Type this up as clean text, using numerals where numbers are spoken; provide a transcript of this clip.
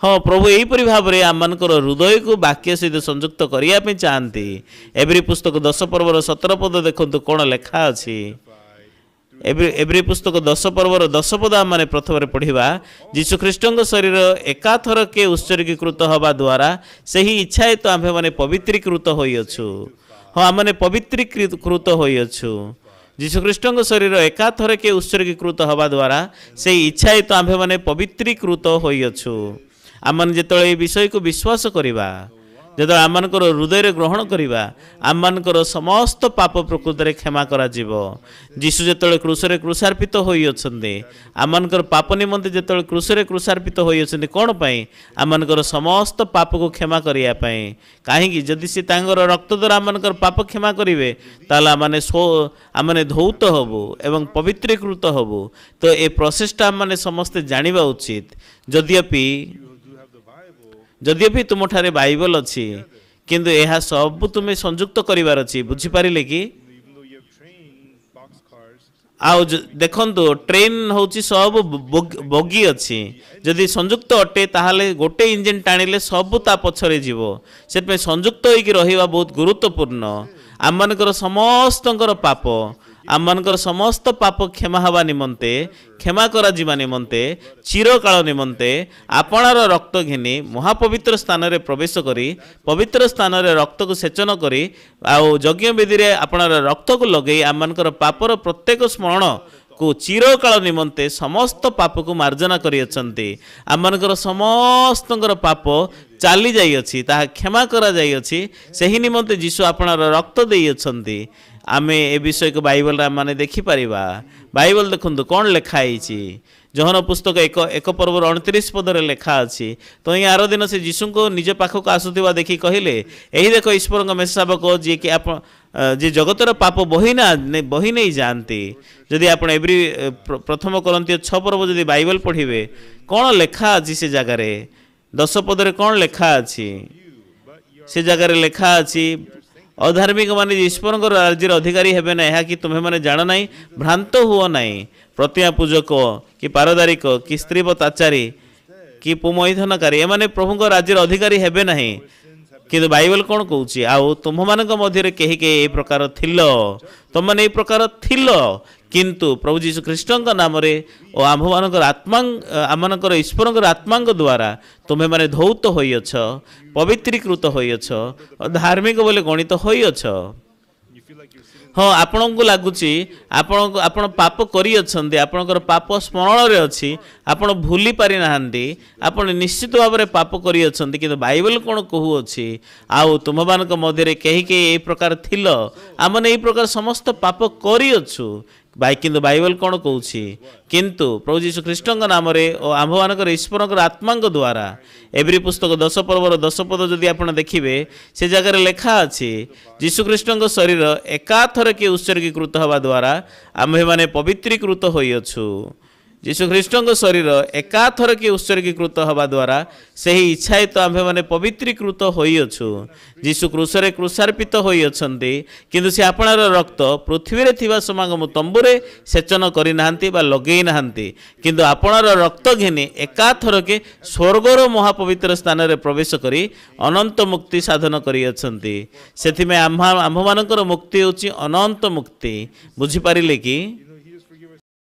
हाँ प्रभु यहीपरि भाव में आम हृदय को वाक्य सहित संयुक्त करने चाहती। एब्री पुस्तक 10 पर्वर 17 पद देखु कौन लेखा अच्छी। एब्री पुस्तक 10 पर्वर 10 पद आम मैंने प्रथम पढ़ा जीशु ख्रीष्ट शरीर एकाथर के उत्सर्गीकृत हवा द्वारा से ही इच्छा तो आम्भे मैंने पवित्रीकृत होइअछु। हाँ आम मैंने पवित्रीकृत होइअछु। जीशु ख्रीष्ट शरीर एकाथर के उत्सर्गीकृत हवा द्वारा से इच्छा तो आम्भे मैंने पवित्रीकृत होइअछु। आम जिते विषय को विश्वास करवा जो आम हृदय ग्रहण करवा आम समस्त पाप प्रकृत में क्षमा करा जीशु जो क्रूसरे क्रूसार्पित होती आम पाप निमंते जो क्रूसरे क्रूसार्पित होती कौन पाई आम समस्त पाप को क्षमा करने कहीं जदि सी रक्त द्वारा आम पाप क्षमा करेंगे ताला आमने धौत हबु एवं पवित्रीकृत हबु। तो ये प्रोसेसटा आम समस्ते जानिबा उचित। जद्यपि तुम ठारे बाइबल अच्छी किंतु यह सब तुम्हें संयुक्त करिवार अच्छी। बुझीपारे कि आउ देखंतु ट्रेन होची सब बगी अच्छी जदि संयुक्त अटे ताहाले गोटे इंजिन टाणिले सब ता पछरे जीवो। से संयुक्त होइकी रहिबा बहुत गुरुत्वपूर्ण। आम मानकर समस्तंकर पाप आम मानकर समस्त पाप क्षमा हवा निमंते क्षमा करा जीवा निमंते चिरकाल निमंते आपणार रक्त घिनी महापवित्र स्थान रे प्रवेश करी पवित्र स्थान रे रक्त को सेचन करी आउ यज्ञ वेदी रे आपणार रक्त को लगे आम मानकर पापर प्रत्येक स्मरण को चिरकाल निमंते समस्त पाप को मार्जना करियछंती। आम मानकर समस्तंकर पाप चाली जाई अछि ताहा क्षमा करा जाई अछि। सेहि निमंते यीशु आपणार रक्त देई अछंती। आमे ए विषय को बाइबल माने देखि परिबा। बाइबल देखंतु कौन लेखाई जहन पुस्तक एक पर्वर 29 पद रे लेखा अछि। तो ये आर दिन से यीशु को निज पाखक आसुथिबा देखि कहिले एही देखो ईश्वर मेषशावक जी कि आप जे जगतर पाप बही नहीं जानती। जदि आप एवरी प्रथम करंती 6 पर्व जदि बाइबल पढ़िबे कौन लेखा अछि से जगार 10 पद रे कौन लेखा अछि से जगार लेखा अछि अधार्मिक माने ईश्वर राज्य अधिकारी हेबे ना यह कि तुम्हें माने जान नहीं भ्रांत हुओ नहीं। प्रतिमा पूजक कि पारदारिक कि स्त्रीवताचारी कि पुमैथनकारी एमाने प्रभु राज्य अधिकारी हेबे नहीं। किंतु बाइबल कौन कहूँ आउ तुम मान मध्य कहीं कहीं प्रकार थिल तुम मैंने प्रकार थिल किंतु प्रभु जीशु ख्रीष्ट नाम और आम मान आत्मा आम ईश्वर आत्मा द्वारा तुम्हें माने धौत होइअछ पवित्रीकृत होइअछ धार्मिक बोले गणित होइअछ। हाँ आपण को लगुच आपण पाप करी आपणकर पाप स्मरण रे अच्छी आपण भूली पारि नाहांती आपण निश्चित भाव में पाप करी किंतु बाइबल कौन कहू अच्छी आउ तुम मान मध्य कहीं कहीं प्रकार थिल आमने यही प्रकार समस्त पाप करी अच्छु किंतु बाइबल कौन कहूँ किंतु प्रभु जीशु ख्रीष्ट नाम और आम मान ईश्वर आत्मा द्वारा एवरी पुस्तक 10 पर्वर 10 पद जदि आप देखिए से जगह लेखा अच्छी जीशु ख्रीष्ट शरीर एकाथर के उत्सर्गीकृत हवा द्वारा आम्भे माने पवित्रीकृत होइअछु। जीशु ख्रीष्ट शरीर एकाथर के उत्सर्गीकृत हवा द्वारा से ही इच्छा तो आम्भे माने पवित्रीकृत होइअछु। जीशु क्रूसरे क्रूसार्पित होइअछंती किंतु से आपणार रक्त पृथ्वी रे थिबा समागम तंबुरे सेचन करि नाहांती बा लगेई नाहांती किंतु आपणार रक्त घिनी एकाथर के स्वर्गर महापवित्र स्थान रे प्रवेश करी अनंत मुक्ति साधन करिअछंती। सेथि में आम्भ मानकर मुक्ति होची अनंत मुक्ति। बुझी पारिले कि